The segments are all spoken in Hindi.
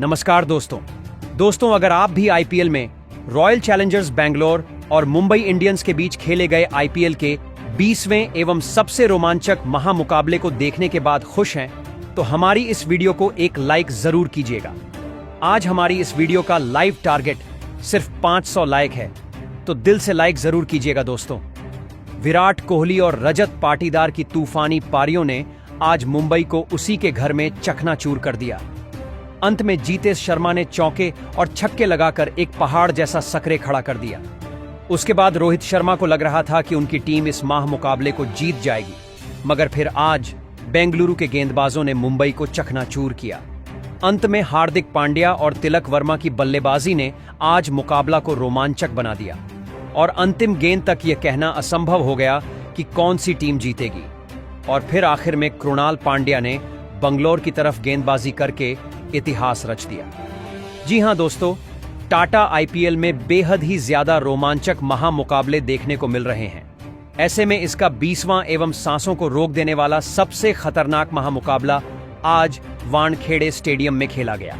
नमस्कार दोस्तों अगर आप भी आईपीएल में रॉयल चैलेंजर्स बैंगलोर और मुंबई इंडियंस के बीच खेले गए आईपीएल के 20वें एवं सबसे रोमांचक महामुकाबले को देखने के बाद खुश हैं, तो हमारी इस वीडियो को एक लाइक जरूर कीजिएगा। आज हमारी इस वीडियो का लाइव टारगेट सिर्फ 500 लाइक है, तो दिल से लाइक जरूर कीजिएगा दोस्तों। विराट कोहली और रजत पाटीदार की तूफानी पारियों ने आज मुंबई को उसी के घर में चकनाचूर कर दिया। अंत में जीतेश शर्मा ने चौके और छक्के लगाकर एक पहाड़ जैसा सकरे खड़ा कर दिया। उसके बाद रोहित शर्मा को लग रहा था कि उनकी टीम इस महामुकाबले को जीत जाएगी, मगर फिर आज बेंगलुरु के गेंदबाजों ने मुंबई को चकनाचूर किया। अंत में हार्दिक पांड्या और तिलक वर्मा की बल्लेबाजी ने आज मुकाबला को रोमांचक बना दिया और अंतिम गेंद तक यह कहना असंभव हो गया कि कौन सी टीम जीतेगी। और फिर आखिर में कृणाल पांड्या ने बंगलौर की तरफ गेंदबाजी करके इतिहास रच दिया। जी हां दोस्तों, टाटा आईपीएल में बेहद ही ज्यादा रोमांचक महामुकाबले देखने को मिल रहे हैं। ऐसे में इसका 20वां एवं सांसों को रोक देने वाला सबसे खतरनाक महामुकाबला आज वानखेड़े स्टेडियम में खेला गया।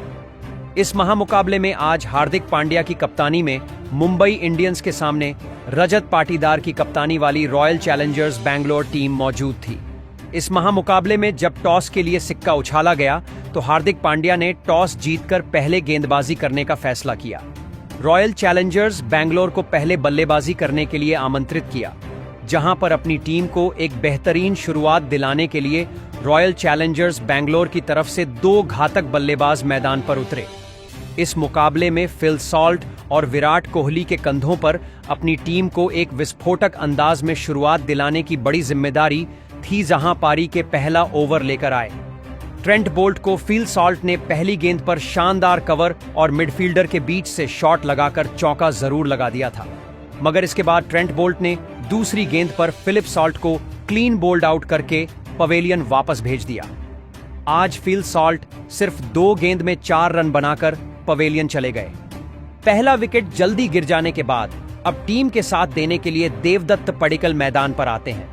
इस महामुकाबले में आज हार्दिक पांड्या की कप्तानी में मुंबई इंडियंस के सामने रजत पाटीदार की कप्तानी वाली रॉयल चैलेंजर्स बैंगलोर टीम मौजूद थी। इस महामुकाबले में जब टॉस के लिए सिक्का उछाला गया तो हार्दिक पांड्या ने टॉस जीतकर पहले गेंदबाजी करने का फैसला किया। रॉयल चैलेंजर्स बैंगलोर को पहले बल्लेबाजी करने के लिए आमंत्रित किया, जहां पर अपनी टीम को एक बेहतरीन शुरुआत दिलाने के लिए रॉयल चैलेंजर्स बैंगलोर की तरफ से 2 घातक बल्लेबाज मैदान पर उतरे। इस मुकाबले में फिल सॉल्ट और विराट कोहली के कंधों पर अपनी टीम को एक विस्फोटक अंदाज में शुरुआत दिलाने की बड़ी जिम्मेदारी थी, जहां पारी के पहला ओवर लेकर आए। ट्रेंट बोल्ट को फिल सॉल्ट ने पहली गेंद पर शानदार कवर और मिडफील्डर के बीच से शॉट लगाकर चौका जरूर लगा दिया था, मगर इसके बाद ट्रेंट बोल्ट ने दूसरी गेंद पर फिलिप सॉल्ट को क्लीन बोल्ड आउट करके पवेलियन वापस भेज दिया। आज फिल सॉल्ट सिर्फ 2 गेंद में 4 रन बनाकर पवेलियन चले गए। पहला विकेट जल्दी गिर जाने के बाद अब टीम के साथ देने के लिए देवदत्त पडिक्कल मैदान पर आते हैं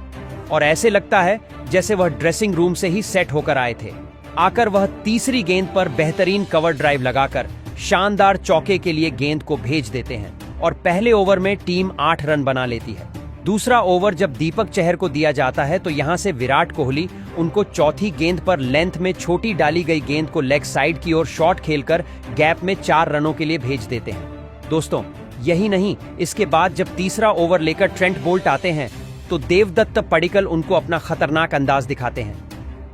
और ऐसे लगता है जैसे वह ड्रेसिंग रूम से ही सेट होकर आए थे। आकर वह तीसरी गेंद पर बेहतरीन कवर ड्राइव लगाकर शानदार चौके के लिए गेंद को भेज देते हैं और पहले ओवर में टीम 8 रन बना लेती है। दूसरा ओवर जब दीपक चहर को दिया जाता है तो यहां से विराट कोहली उनको चौथी गेंद पर लेंथ में छोटी डाली गई गेंद को लेग साइड की ओर शॉट खेलकर गैप में 4 रनों के लिए भेज देते हैं। दोस्तों यही नहीं, इसके बाद जब तीसरा ओवर लेकर ट्रेंट बोल्ट आते हैं तो देवदत्त पडिक्कल उनको अपना खतरनाक अंदाज दिखाते हैं।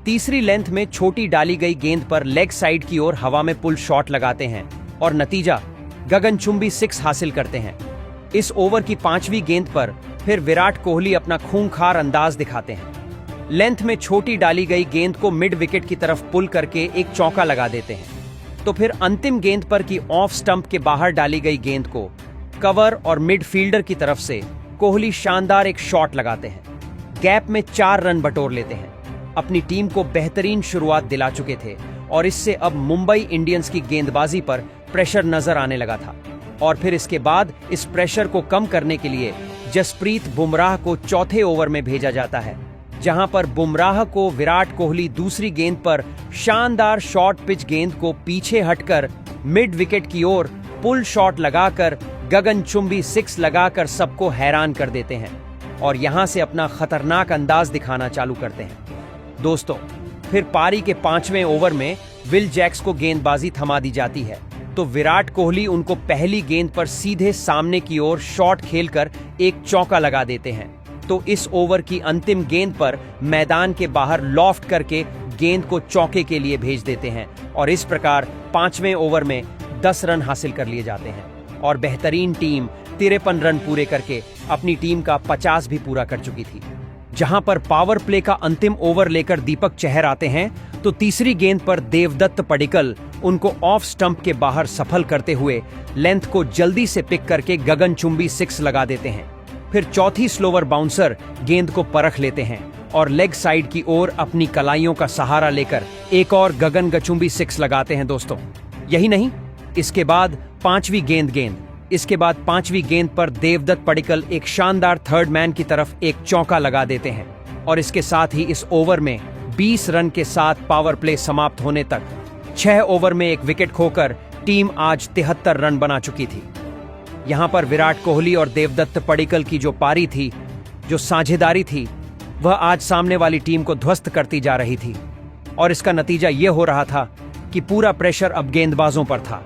तीसरी लेंथ में छोटी डाली गई गेंद पर लेग साइड की ओर हवा में पुल शॉट लगाते हैं और नतीजा गगनचुंबी 6 हासिल करते हैं। इस ओवर की 5वीं गेंद पर फिर विराट कोहली अपना खूंखार अंदाज दिखाते हैं। लेंथ में छोटी डाली गई गेंद को मिड विकेट की तरफ पुल करके एक चौका लगा देते हैं। तो फिर अंतिम गेंद पर की ऑफ स्टंप के बाहर डाली गई गेंद को कवर और मिडफील्डर की तरफ से कोहली शानदार एक शॉट लगाते हैं। गैप में 4 रन बटोर लेते हैं। अपनी टीम को बेहतरीन शुरुआत दिला चुके थे और इससे अब मुंबई इंडियंस की गेंदबाजी पर प्रेशर नजर आने लगा था। और फिर इसके बाद इस प्रेशर को कम करने के लिए जसप्रीत बुमराह को चौथे ओवर में भेजा जाता है, जहां पर बुमराह को विराट कोहली दूसरी गेंद पर शानदार शॉर्ट पिच गेंद को पीछे हटकर मिड विकेट की ओर पुल शॉट लगाकर गगनचुंबी 6 लगाकर सबको हैरान कर देते हैं और यहां से अपना खतरनाक अंदाज दिखाना चालू करते हैं। दोस्तों फिर पारी के 5वें ओवर में विल जैक्स को गेंदबाजी थमा दी जाती है, तो विराट कोहली उनको पहली गेंद पर सीधे सामने की ओर शॉट खेलकर एक चौका लगा देते हैं। तो इस ओवर की अंतिम गेंद पर मैदान के बाहर लॉफ्ट करके गेंद को चौके के लिए भेज देते हैं और इस प्रकार 5वें ओवर में 10 रन हासिल कर लिए जाते हैं और बेहतरीन टीम 53 रन पूरे करके अपनी टीम का 50 भी पूरा कर चुकी थी। जहां पर पावर प्ले का अंतिम ओवर लेकर दीपक चहर आते हैं तो तीसरी गेंद पर देवदत्त पडिक्कल उनको ऑफ स्टंप के बाहर सफल करते हुए लेंथ को जल्दी से पिक करके गगनचुंबी 6 लगा देते हैं। फिर चौथी स्लोवर बाउंसर गेंद को परख लेते हैं और लेग साइड की ओर अपनी कलाइयों का सहारा लेकर एक और गगनचुंबी 6 लगाते हैं। दोस्तों यही नहीं, इसके बाद 5वीं गेंद पर देवदत्त पडिक्कल एक शानदार थर्ड मैन की तरफ एक चौका लगा देते हैं और इसके साथ ही इस ओवर में 20 रन के साथ पावर प्ले समाप्त होने तक 6 ओवर में 1 विकेट खोकर टीम आज 73 रन बना चुकी थी। यहां पर विराट कोहली और देवदत्त पडिक्कल की जो पारी थी, जो साझेदारी थी, वह आज सामने वाली टीम को ध्वस्त करती जा रही थी और इसका नतीजा यह हो रहा था कि पूरा प्रेशर अब गेंदबाजों पर था।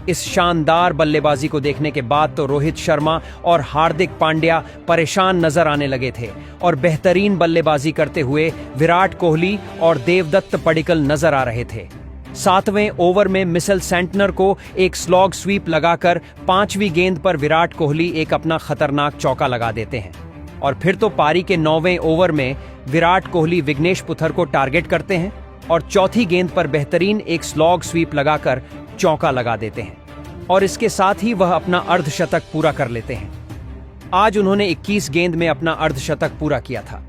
इस शानदार बल्लेबाजी को देखने के बाद तो रोहित शर्मा और हार्दिक पांड्या परेशान नजर आने लगे थे और बेहतरीन बल्लेबाजी करते हुए विराट कोहली और देवदत्त पडिक्कल नजर आ रहे थे। 7वें ओवर में मिचेल सैंटनर को एक स्लॉग स्वीप लगाकर 5वीं गेंद पर विराट कोहली एक अपना खतरनाक चौका लगा देते हैं और फिर तो पारी के 9वें ओवर में विराट कोहली विघ्नेश पुथर को टारगेट करते हैं और चौथी गेंद पर बेहतरीन एक स्लॉग स्वीप लगाकर चौका लगा देते हैं और इसके साथ ही वह अपना अर्धशतक पूरा कर लेते हैं। आज उन्होंने 21 गेंद में अपना अर्धशतक पूरा किया था।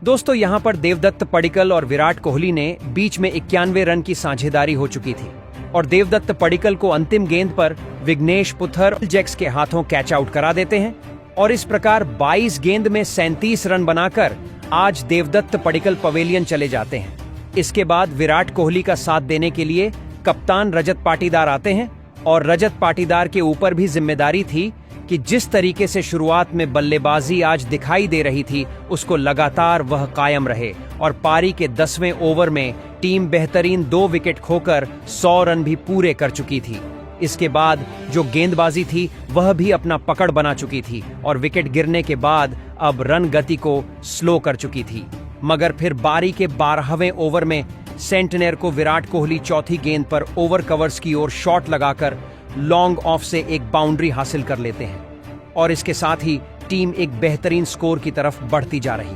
दोस्तों, यहां पर देवदत्त पडिक्कल और विराट कोहली ने बीच में 91 रन की साझेदारी हो चुकी थी और देवदत्त पडिक्कल को अंतिम गेंद पर विघ्नेश पुथर जैक्स के हाथों कैच आउट करा देते हैं और इस प्रकार 22 गेंद में 37 रन बनाकर आज देवदत्त पडिक्कल पवेलियन चले जाते हैं। इसके बाद विराट कोहली का साथ देने के लिए कप्तान रजत पाटीदार आते हैं और रजत पाटीदार के ऊपर भी जिम्मेदारी थी कि जिस तरीके से शुरुआत में बल्लेबाजी आज दिखाई दे रही थी, उसको लगातार वह कायम रहे और पारी के 10वें ओवर में टीम बेहतरीन 2 विकेट खोकर 100 रन भी पूरे कर चुकी थी। इसके बाद जो गेंदबाजी थी वह भी अपना पकड़ बना चुकी थी और विकेट गिरने के बाद अब रन गति को स्लो कर चुकी थी। मगर फिर बारी के 12वें ओवर में सेंटनर को विराट कोहली चौथी गेंद पर ओवर कवर्स की ओर शॉट लगाकर लॉन्ग ऑफ से एक बाउंड्री हासिल कर लेते हैं और इसके साथ ही टीम एक बेहतरीन स्कोर की तरफ बढ़ती जा रही।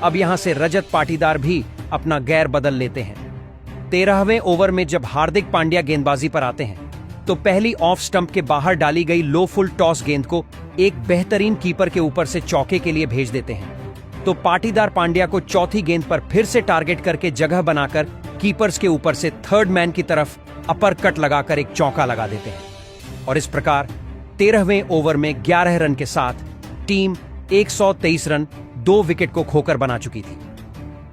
अब यहां से रजत पाटीदार भी अपना गैर बदल लेते हैं। 13वें ओवर में जब हार्दिक पांड्या गेंदबाजी पर आते हैं तो पहली ऑफ स्टंप के बाहर डाली गई लो फुल टॉस गेंद को एक बेहतरीन कीपर के ऊपर से चौके के लिए भेज देते हैं। तो पाटीदार पांड्या को चौथी गेंद पर फिर से टारगेट करके जगह बनाकर कीपर्स के ऊपर से थर्ड मैन की तरफ अपर कट लगाकर एक चौका लगा देते हैं और इस प्रकार 13वें ओवर में 11 रन के साथ टीम 123 रन 2 विकेट को खोकर बना चुकी थी।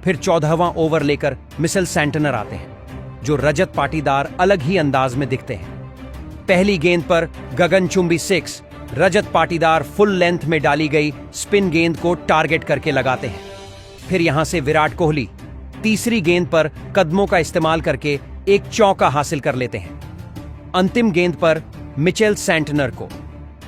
फिर 14वां ओवर लेकर मिचेल सैंटनर आते हैं जो रजत पाटीदार अलग ही अंदाज में दिखते हैं। पहली गेंद पर गगनचुंबी 6 रजत पाटीदार फुल लेंथ में डाली गई स्पिन गेंद को टारगेट करके लगाते हैं। फिर यहां से विराट कोहली तीसरी गेंद पर कदमों का इस्तेमाल करके एक चौका हासिल कर लेते हैं। अंतिम गेंद पर मिचेल सैंटनर को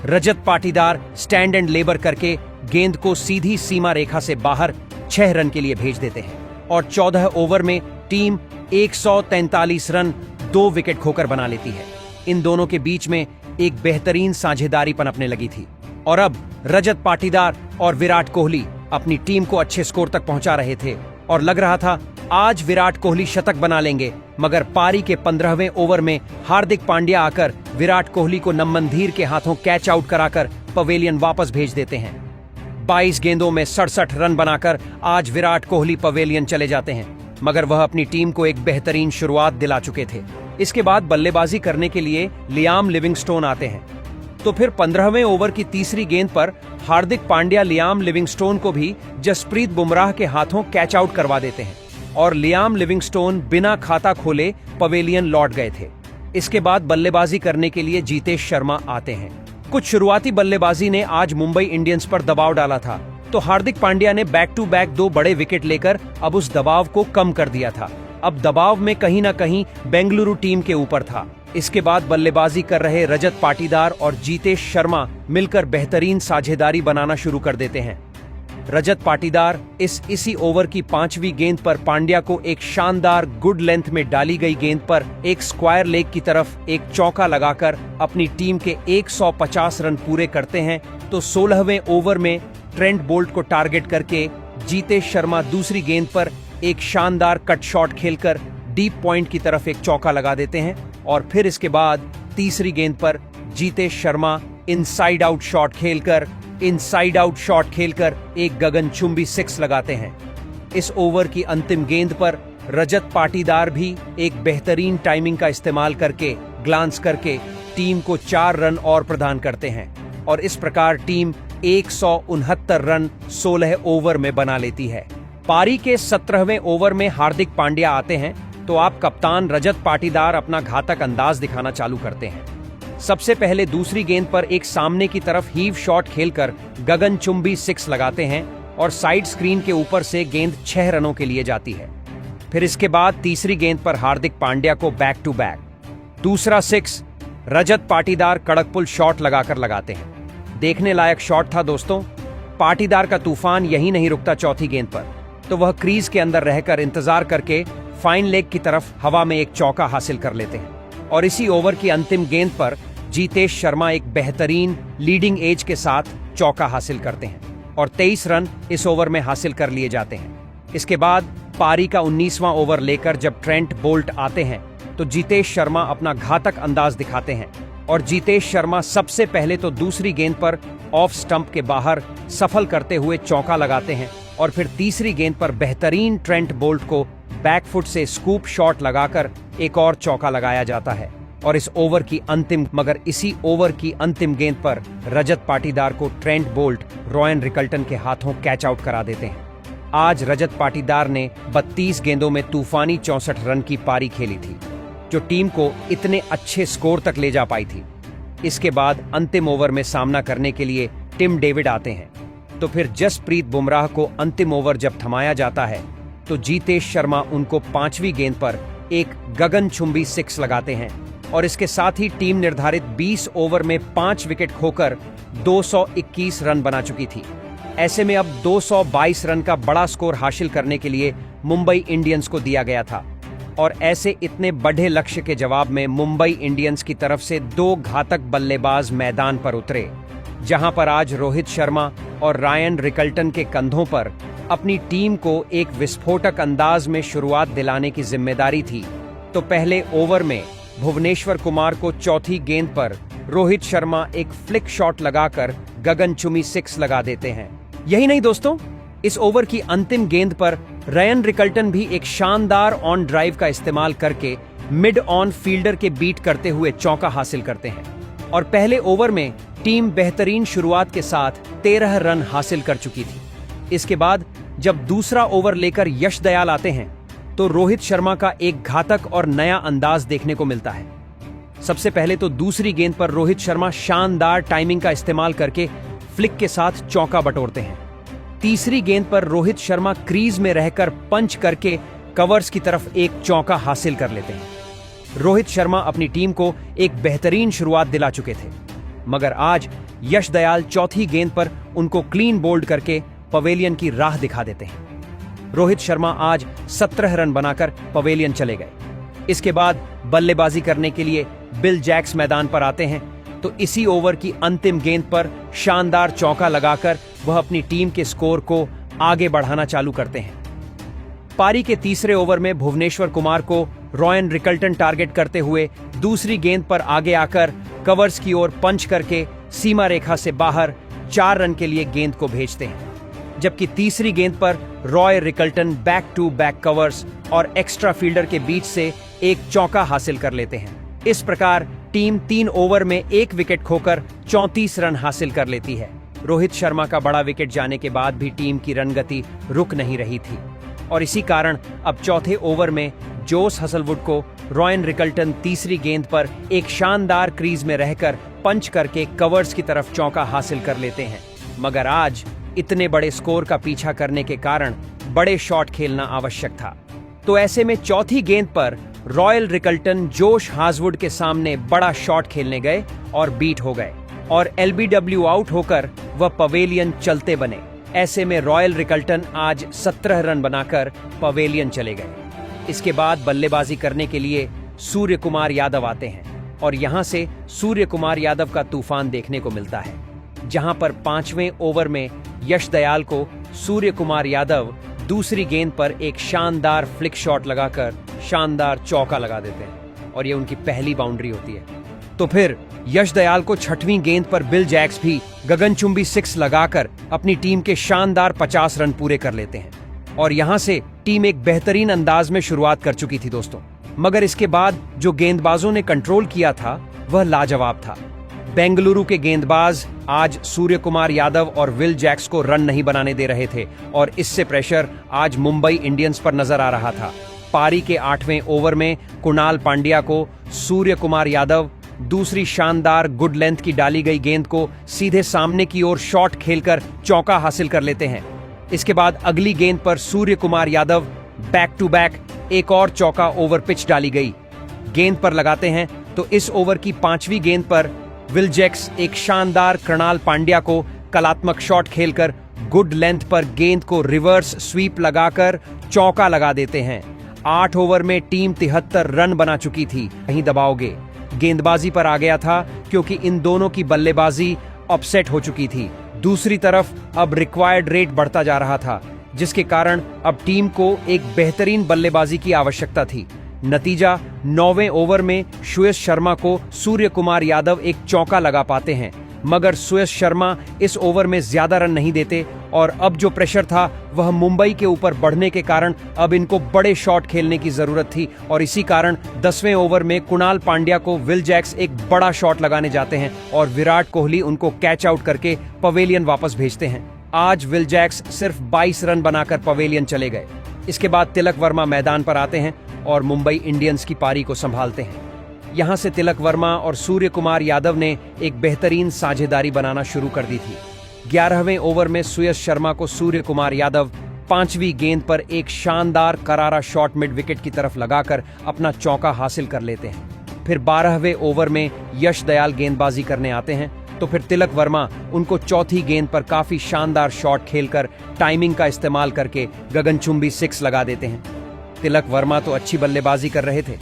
Rajat Patidar stand and labour करके गेंद को सीधी सीमा रेखा से बाहर 6 रन के लिए भेज देते हैं और 14 ओवर में टीम 143 रन 2 विकेट खोकर बना लेती है। इन दोनों के बीच में एक बेहतरीन साझेदारी पनपने लगी थी और अब रजत पाटीदार और विराट कोहली अपनी टीम को अच्छे स्कोर तक पहुंचा रहे थे और लग रहा था आज विराट कोहली शतक बना लेंगे। मगर पारी के 15वें ओवर में हार्दिक पांड्या आकर विराट कोहली को नमनधीर के हाथों कैच आउट कराकर पवेलियन वापस भेज देते हैं। 22 गेंदों में 67 रन बनाकर आज विराट कोहली पवेलियन चले जाते हैं, मगर वह अपनी टीम को एक बेहतरीन शुरुआत दिला चुके थे। इसके बाद बल्लेबाजी करने के लिए लियाम लिविंगस्टोन आते हैं तो फिर 15वें ओवर की तीसरी गेंद पर हार्दिक पांड्या लियाम लिविंगस्टोन को भी जसप्रीत बुमराह के हाथों कैच आउट करवा देते हैं और लियाम लिविंगस्टोन बिना खाता खोले पवेलियन लौट गए थे। इसके बाद बल्लेबाजी करने के लिए जीतेश शर्मा आते हैं। कुछ शुरुआती बल्लेबाजी ने आज मुंबई इंडियंस पर दबाव डाला था तो हार्दिक पांड्या ने बैक टू बैक 2 बड़े विकेट लेकर अब उस दबाव को कम कर दिया था। अब दबाव में कहीं ना कहीं बेंगलुरु टीम के ऊपर था। इसके बाद बल्लेबाजी कर रहे रजत पाटीदार और जीतेश शर्मा मिलकर बेहतरीन साझेदारी बनाना शुरू कर देते हैं। रजत पाटीदार इसी ओवर की 5वीं गेंद पर पांड्या को एक शानदार गुड लेंथ में डाली गई गेंद पर एक स्क्वायर लेग की तरफ एक चौका लगाकर अपनी टीम के 150 रन पूरे करते हैं। तो 16वें ओवर में ट्रेंट बोल्ट को टारगेट करके जीतेश शर्मा दूसरी गेंद पर एक शानदार कट शॉट खेलकर डीप पॉइंट की तरफ एक चौका लगा देते हैं और फिर इसके बाद तीसरी गेंद पर Jitesh Sharma inside out shot खेलकर एक गगनचुंबी 6 लगाते हैं। इस ओवर की अंतिम गेंद पर रजत पाटीदार भी एक बेहतरीन टाइमिंग का इस्तेमाल करके ग्लांस करके टीम को 4 रन और प्रदान करते हैं और इस प्रकार टीम 169 रन 16 ओवर में बना लेती है। पारी के 17वें ओवर में हार्दिक पांड्या आते हैं तो आप कप्तान रजत पाटीदार अपना घातक अंदाज दिखाना चालू करते हैं। सबसे पहले दूसरी गेंद पर एक सामने की तरफ हीव शॉट खेलकर गगनचुंबी 6 लगाते हैं और साइड स्क्रीन के ऊपर से गेंद 6 रनों के लिए जाती है। फिर इसके बाद तीसरी गेंद पर हार्दिक पांड्या को बैक टू बैक दूसरा 6 रजत पाटीदार कड़क पुल शॉट लगाकर लगाते हैं। देखने लायक शॉट था दोस्तों। पाटीदार का तूफान यही नहीं रुकता चौथी गेंद पर, तो वह क्रीज के अंदर रहकर इंतजार करके फाइन लेग की तरफ हवा में एक चौका हासिल कर लेते हैं और इसी ओवर की अंतिम गेंद पर जीतेश शर्मा एक बेहतरीन लीडिंग एज के साथ चौका हासिल करते हैं और 23 रन इस ओवर में हासिल कर लिए जाते हैं। इसके बाद पारी का 19वां ओवर लेकर जब ट्रेंट बोल्ट आते हैं तो जीतेश शर्मा अपना घातक अंदाज दिखाते हैं और जीतेश शर्मा सबसे पहले तो दूसरी गेंद पर ऑफ स्टंप के बाहर सफल करते हुए चौका लगाते हैं और फिर तीसरी गेंद पर बेहतरीन ट्रेंट बोल्ट को बैकफुट से स्कूप शॉट लगाकर एक और चौका लगाया जाता है और इसी ओवर की अंतिम गेंद पर रजत पाटीदार को ट्रेंट बोल्ट रॉयन रिकल्टन के हाथों कैच आउट करा देते हैं। आज रजत पाटीदार ने 32 गेंदों में तूफानी 64 रन की पारी खेली थी, जो टीम को इतने अच्छे स्कोर तक ले जा पाई थी। इसके बाद अंतिम ओवर में सामना करने के लिए टिम डेविड आते हैं, तो फिर जसप्रीत बुमराह को अंतिम ओवर जब थमाया जाता है तो जीतेश शर्मा उनको 5वीं गेंद पर एक गगनचुंबी 6 लगाते हैं और इसके साथ ही टीम निर्धारित 20 ओवर में 5 विकेट खोकर 221 रन बना चुकी थी। ऐसे में अब 222 रन का बड़ा स्कोर हासिल करने के लिए मुंबई इंडियंस को दिया गया था और ऐसे इतने बड़े लक्ष्य के जवाब में मुंबई इंडियंस की तरफ से 2 घातक बल्लेबाज मैदान पर उतरे, जहां पर आज रोहित शर्मा और रायन रिकल्टन के कंधों पर अपनी टीम को एक विस्फोटक अंदाज में शुरुआत दिलाने की जिम्मेदारी थी। तो पहले ओवर में भुवनेश्वर कुमार को चौथी गेंद पर रोहित शर्मा एक फ्लिक शॉट लगाकर गगनचुंबी 6 लगा देते हैं। यही नहीं दोस्तों, इस ओवर की अंतिम गेंद पर रायन रिकल्टन भी एक शानदार ऑन ड्राइव का इस्तेमाल करके मिड ऑन फील्डर के बीट करते हुए चौका हासिल करते हैं और पहले ओवर में टीम बेहतरीन शुरुआत के साथ 13 रन हासिल कर चुकी थी। इसके बाद जब दूसरा ओवर लेकर यश दयाल आते हैं तो रोहित शर्मा का एक घातक और नया अंदाज देखने को मिलता है। सबसे पहले तो दूसरी गेंद पर रोहित शर्मा शानदार टाइमिंग का इस्तेमाल करके फ्लिक के साथ चौका बटोरते हैं। तीसरी गेंद पर रोहित शर्मा क्रीज में रहकर पंच करके कवर्स की तरफ एक चौका हासिल कर लेते हैं। रोहित शर्मा अपनी टीम को एक बेहतरीन शुरुआत दिला चुके थे, मगर आज यश दयाल चौथी गेंद पर उनको क्लीन बोल्ड करके पवेलियन की राह दिखा देते हैं। रोहित शर्मा आज 17 रन बनाकर पवेलियन चले गए। इसके बाद बल्लेबाजी करने के लिए बिल जैक्स मैदान पर आते हैं, तो इसी ओवर की अंतिम गेंद पर शानदार चौका लगाकर वह अपनी टीम के स्कोर को आगे बढ़ाना चालू करते हैं। पारी के तीसरे ओवर में भुवनेश्वर कुमार को रॉयन रिकल्टन टारगेट करते हुए दूसरी गेंद पर आगे आकर कवर्स की ओर पंच करके सीमा रेखा से बाहर 4 रन के लिए गेंद को भेजते हैं, जबकि तीसरी गेंद पर Roy Rickelton back to back covers और एक्स्ट्रा फील्डर के बीच से एक चौका हासिल कर लेते हैं। इस प्रकार टीम 3 ओवर में 1 विकेट खोकर 34 रन हासिल कर लेती है। रोहित शर्मा का बड़ा विकेट जाने के बाद भी टीम की रन गति रुक नहीं रही थी और इसी कारण अब चौथे ओवर में जोस हसलवुड को रॉयन रिकल्टन तीसरी गेंद पर एक शानदार क्रीज में रहकर पंच करके कवर्स की तरफ चौका हासिल कर लेते हैं। मगर आज इतने बड़े स्कोर का पीछा करने के कारण बड़े शॉट खेलना आवश्यक था, तो ऐसे में चौथी गेंद पर रॉयल रिकल्टन जोश हाजवुड के सामने बड़ा शॉट खेलने गए और बीट हो गए और एलबीडब्ल्यू आउट होकर वह पवेलियन चलते बने। ऐसे में रॉयल रिकल्टन आज 17 रन बनाकर पवेलियन चले गए। इसके बाद बल्लेबाजी करने के लिए सूर्य कुमार यादव आते हैं और यहां से सूर्य कुमार यादव का तूफान देखने को मिलता है, जहां पर 5वें ओवर में यश दयाल को सूर्य कुमार यादव दूसरी गेंद पर एक शानदार फ्लिक शॉट लगाकर शानदार चौका लगा देते हैं और ये उनकी पहली बाउंड्री होती है। तो फिर यश दयाल को 6वीं गेंद पर बिल जैक्स भी गगनचुंबी 6 लगाकर अपनी टीम के शानदार 50 रन पूरे कर लेते हैं और यहां से टीम एक बेहतरीन अंदाज में शुरुआत कर चुकी थी दोस्तों। मगर इसके बाद जो गेंदबाजों ने कंट्रोल किया था वह लाजवाब था। बेंगलुरु के गेंदबाज आज सूर्य कुमार यादव और विल जैक्स को रन नहीं बनाने दे रहे थे और इससे प्रेशर आज मुंबई इंडियंस पर नजर आ रहा था। पारी के 8वें ओवर में कुणाल पांड्या को सूर्य कुमार यादव दूसरी शानदार गुड लेंथ की डाली गई गेंद को सीधे सामने की ओर शॉट खेलकर चौका हासिल कर लेते हैं। इसके बाद अगली गेंद पर Suryakumar Yadav back to back एक और चौका ओवर पिच डाली गई गेंद पर लगाते हैं। तो इस ओवर की 5वीं गेंद पर विल जैक्स एक शानदार कुणाल पांड्या को कलात्मक शॉट खेलकर गुड लेंथ पर गेंद को रिवर्स स्वीप लगाकर चौका लगा देते हैं। 8 ओवर में टीम 73 रन बना चुकी थी। नहीं दबाओगे, गेंदबाजी पर आ गया था क्योंकि इन दोनों की बल्लेबाजी अपसेट हो चुकी थी। दूसरी तरफ अब रिक्वायर्ड रेट बढ़ता जा रहा था, जिसके कारण अब टीम को एक बेहतरीन बल्लेबाजी की आवश्यकता थी। नतीजा 9वें ओवर में सुयश शर्मा को सूर्य कुमार यादव एक चौका लगा पाते हैं, मगर सुयश शर्मा इस ओवर में ज्यादा रन नहीं देते और अब जो प्रेशर था वह मुंबई के ऊपर बढ़ने के कारण अब इनको बड़े शॉट खेलने की जरूरत थी और इसी कारण 10वें ओवर में कुणाल पांड्या को विल जैक्स एक बड़ा शॉट लगाने जाते हैं और विराट कोहली उनको कैच आउट करके पवेलियन वापस भेजते हैं। आज विल जैक्स सिर्फ 22 रन बनाकर पवेलियन चले गए। इसके बाद तिलक वर्मा मैदान पर आते हैं और मुंबई इंडियंस की पारी को संभालते हैं। यहां से तिलक वर्मा और सूर्य कुमार यादव ने एक बेहतरीन साझेदारी बनाना शुरू कर दी थी। 11वें ओवर में सुयश शर्मा को सूर्य कुमार यादव 5वीं गेंद पर एक शानदार करारा शॉट मिड विकेट की तरफ लगाकर अपना चौका हासिल कर लेते हैं। फिर 12वें ओवर में यश दयाल गेंदबाजी करने आते हैं, तो फिर तिलक वर्मा उनको चौथी गेंद पर काफी शानदार शॉट खेलकर टाइमिंग का इस्तेमाल करके गगनचुंबी 6 लगा देते हैं। तिलक वर्मा तो अच्छी बल्लेबाजी कर रहे थे,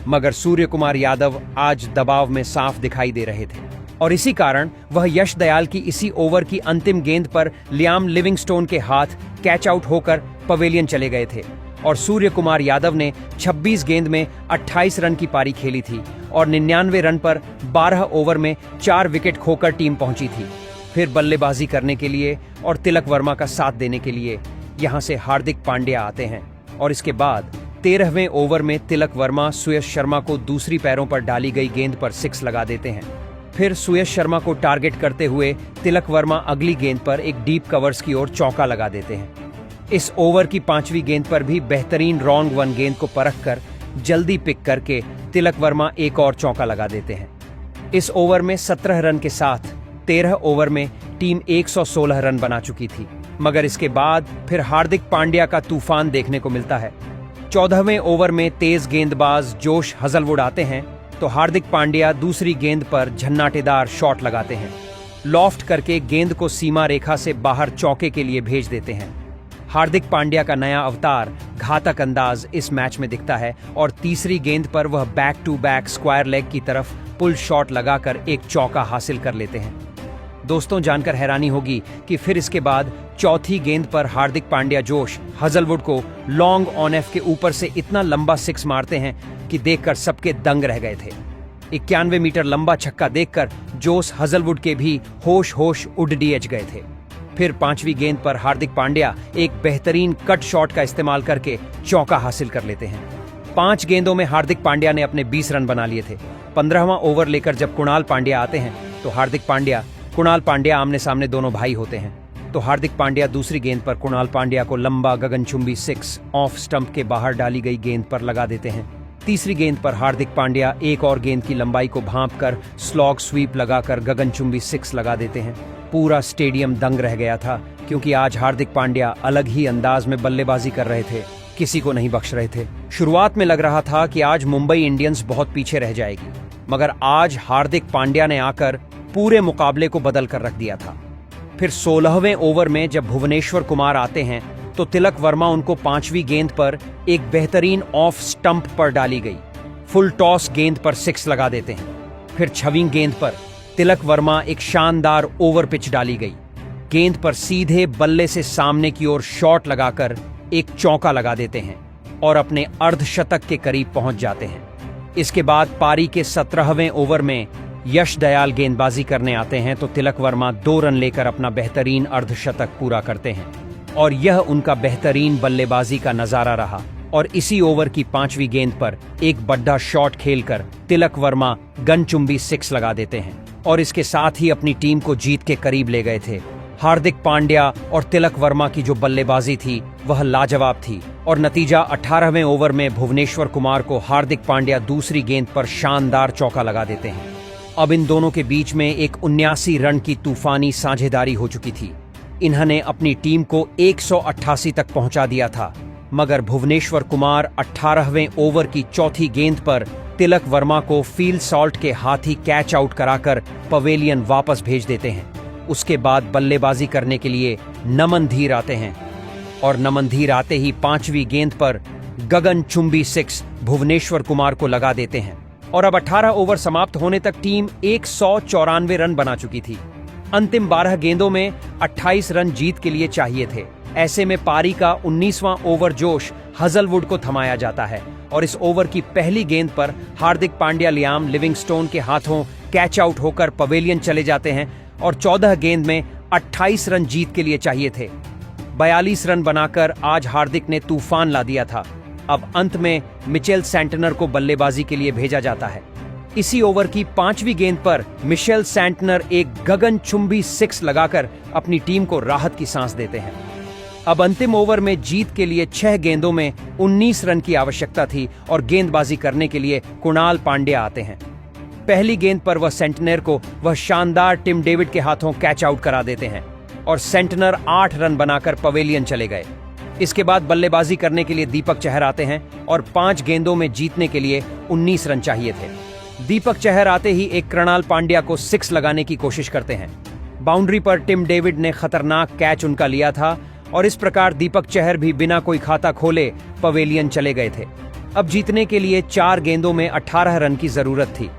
मगर सूर्य कुमार यादव आज दबाव में साफ दिखाई दे रहे थे और इसी कारण वह यश दयाल की इसी ओवर की अंतिम गेंद पर लियाम लिविंगस्टोन के हाथ कैच आउट होकर पवेलियन चले गए थे और सूर्य कुमार यादव ने 26 गेंद में 28 रन की पारी खेली थी और 99 रन पर 12 ओवर में 4 विकेट खोकर टीम पहुंची थी। फिर बल्लेबाजी करने के लिए और तिलक वर्मा का साथ देने के लिए यहां से हार्दिक पांड्या आते हैं और इसके बाद 13वें ओवर में तिलक वर्मा सुयश शर्मा को दूसरी पैरों पर डाली गई गेंद पर 6 लगा देते हैं। फिर सुयश शर्मा को टारगेट करते हुए तिलक वर्मा अगली गेंद पर एक डीप कवर्स की ओर चौका लगा देते हैं। इस ओवर की 5वीं गेंद पर भी बेहतरीन रॉन्ग वन गेंद को परख कर जल्दी पिक करके तिलक वर्मा एक और चौका लगा देते हैं। इस ओवर में 17 रन के साथ 13 ओवर में टीम 116 रन बना चुकी थी, मगर इसके बाद फिर हार्दिक पांड्या का तूफान देखने को मिलता है। 14वें ओवर में तेज गेंदबाज जोश हजलवुड आते हैं, तो हार्दिक पांड्या दूसरी गेंद पर झन्नाटेदार शॉट लगाते हैं। लॉफ्ट करके गेंद को सीमा रेखा से बाहर चौके के लिए भेज देते हैं। हार्दिक पांड्या का नया अवतार घातक अंदाज इस मैच में दिखता है और तीसरी गेंद पर वह back to back square leg की तरफ पुल शॉट लगाकर एक चौका हासिल कर लेते हैं। दोस्तों, जानकर हैरानी होगी कि फिर इसके बाद चौथी गेंद पर हार्दिक पांड्या जोश हजलवुड को लॉन्ग ऑन एफ के ऊपर से इतना लंबा 6 मारते हैं कि देखकर सबके दंग रह गए थे। 91 मीटर लंबा छक्का देखकर जोश हजलवुड के भी होश होश उड़ डीएच गए थे। फिर 5वीं गेंद पर हार्दिक पांड्या एक बेहतरीन कट शॉट का इस्तेमाल करके चौका हासिल कर लेते हैं। 5 गेंदों में हार्दिक पांड्या ने अपने 20 रन बना लिए थे। 15वां ओवर लेकर जब कुणाल पांड्या आते हैं, तो हार्दिक पांड्या कुणाल पांड्या आमने सामने दोनों भाई होते हैं। तो हार्दिक पांड्या दूसरी गेंद पर कुणाल पांड्या को लंबा गगनचुंबी 6 ऑफ स्टंप के बाहर डाली गई गेंद पर लगा देते हैं। तीसरी गेंद पर हार्दिक पांड्या एक और गेंद की लंबाई को भांपकर स्लॉग स्वीप लगाकर गगनचुंबी 6 लगा देते हैं। पूरा स्टेडियम दंग रह गया था, क्योंकि आज हार्दिक पांड्या अलग ही अंदाज में बल्लेबाजी कर रहे थे, किसी को नहीं बख्श रहे थे। शुरुआत में लग रहा था कि आज मुंबई इंडियंस बहुत पीछे रह जाएगी, मगर आज हार्दिक पांड्या ने आकर पूरे मुकाबले को बदल कर रख दिया था। फिर 16वें ओवर में जब भुवनेश्वर कुमार आते हैं, तो तिलक वर्मा उनको 5वीं गेंद पर एक बेहतरीन ऑफ स्टंप पर डाली गई फुल टॉस गेंद पर 6 लगा देते हैं। फिर 6वीं गेंद पर तिलक वर्मा एक शानदार ओवर पिच डाली गई गेंद पर सीधे बल्ले से सामने की ओर शॉट लगाकर एक चौका लगा देते हैं और अपने अर्धशतक के करीब पहुंच जाते हैं। इसके बाद पारी के 17वें ओवर में यश दयाल गेंदबाजी करने आते हैं, तो तिलक वर्मा 2 रन लेकर अपना बेहतरीन अर्धशतक पूरा करते हैं और यह उनका बेहतरीन बल्लेबाजी का नजारा रहा। और इसी ओवर की 5वीं गेंद पर एक बड़ा शॉट खेलकर तिलक वर्मा गनचुंबी 6 लगा देते हैं और इसके साथ ही अपनी टीम को जीत के करीब ले गए थे। हार्दिक पांड्या और तिलक वर्मा की जो बल्लेबाजी थी वह लाजवाब थी और नतीजा 18वें ओवर में भुवनेश्वर कुमार को हार्दिक पांड्या दूसरी गेंद पर शानदार चौका लगा देते हैं। अब इन दोनों के बीच में एक 79 रन की तूफानी साझेदारी हो चुकी थी। इन्होंने अपनी टीम को 188 तक पहुंचा दिया था, मगर भुवनेश्वर कुमार 18वें ओवर की चौथी गेंद पर तिलक वर्मा को फील्ड सॉल्ट के हाथ ही कैच आउट कराकर पवेलियन वापस भेज देते हैं। उसके बाद बल्लेबाजी करने के लिए नमन धीर आते हैं और नमन धीर आते ही 5वीं गेंद पर गगनचुंबी 6 भुवनेश्वर कुमार को लगा देते हैं और अब 18 ओवर समाप्त होने तक टीम 194 रन बना चुकी थी। अंतिम 12 गेंदों में 28 रन जीत के लिए चाहिए थे। ऐसे में पारी का 19वां ओवर जोश हजलवुड को थमाया जाता है और इस ओवर की पहली गेंद पर हार्दिक पांड्या लियाम लिविंगस्टोन के हाथों कैच आउट होकर पवेलियन चले जाते हैं और 14 गेंद में 28 रन जीत के लिए चाहिए थे। 42 रन बनाकर आज हार्दिक ने तूफान ला दिया था। अब अंत में मिचेल सैंटनर को बल्लेबाजी के लिए भेजा जाता है। इसी ओवर की 5वीं गेंद पर मिशेल सैंटनर एक गगनचुंबी 6 लगाकर अपनी टीम को राहत की सांस देते हैं। अब अंतिम ओवर में जीत के लिए 6 गेंदों में 19 रन की आवश्यकता थी और गेंदबाजी करने के लिए कुणाल पांड्या आते हैं। पहली गेंद पर वह सेंटनर को वह शानदार टिम डेविड के हाथों कैच आउट करा देते हैं और सेंटनर 8 रन बनाकर पवेलियन चले गए। इसके बाद बल्लेबाजी करने के लिए दीपक चहर आते हैं और 5 गेंदों में जीतने के लिए 19 रन चाहिए थे। दीपक चहर आते ही एक कृणाल पांड्या को 6 लगाने की कोशिश करते हैं। बाउंड्री पर टिम डेविड ने खतरनाक कैच उनका लिया था और इस प्रकार दीपक चहर भी बिना कोई खाता खोले पवेलियन चले गए थे। अब जीतने के लिए 4 गेंदों में 18 रन की जरूरत थी।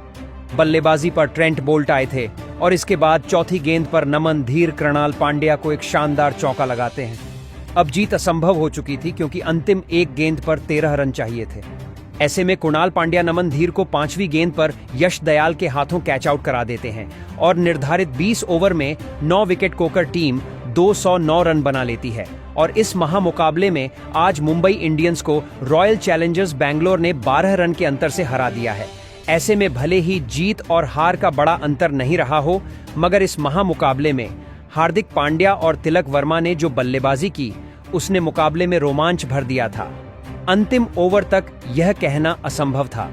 बल्लेबाजी पर ट्रेंट बोल्ट आए थे और इसके बाद चौथी गेंद पर नमन धीर कृणाल पांड्या को एक शानदार चौका लगाते हैं। अब जीत असंभव हो चुकी थी क्योंकि अंतिम एक गेंद पर 13 रन चाहिए थे। ऐसे में कुणाल पांड्या नमन धीर को 5वीं गेंद पर यश दयाल के हाथों कैच आउट करा देते हैं और निर्धारित 20 ओवर में 9 विकेट खोकर टीम 209 रन बना लेती है और इस महामुकाबले में आज मुंबई इंडियंस को रॉयल चैलेंजर्स बैंगलोर ने 12 रन के अंतर से हरा दिया है। ऐसे में भले ही जीत और हार का बड़ा अंतर नहीं रहा हो, मगर इस महामुकाबले में हार्दिक पांड्या और तिलक वर्मा ने जो बल्लेबाजी की उसने मुकाबले में रोमांच भर दिया था। अंतिम ओवर तक यह कहना असंभव था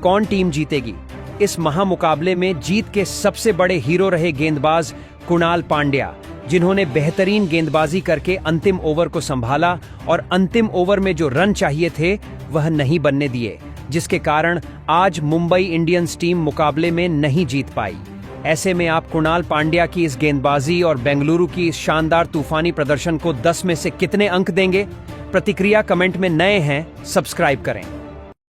कौन टीम जीतेगी। इस महामुकाबले में जीत के सबसे बड़े हीरो रहे गेंदबाज कुणाल पांड्या, जिन्होंने बेहतरीन गेंदबाजी करके अंतिम ओवर को संभाला और अंतिम ओवर में जो रन चाहिए थे वह नहीं बनने दिए, जिसके कारण आज मुंबई इंडियंस टीम मुकाबले में नहीं जीत पाई। ऐसे में आप कुणाल पांड्या की इस गेंदबाजी और बेंगलुरु की इस शानदार तूफानी प्रदर्शन को 10 में से कितने अंक देंगे? प्रतिक्रिया कमेंट में नए हैं, सब्सक्राइब करें।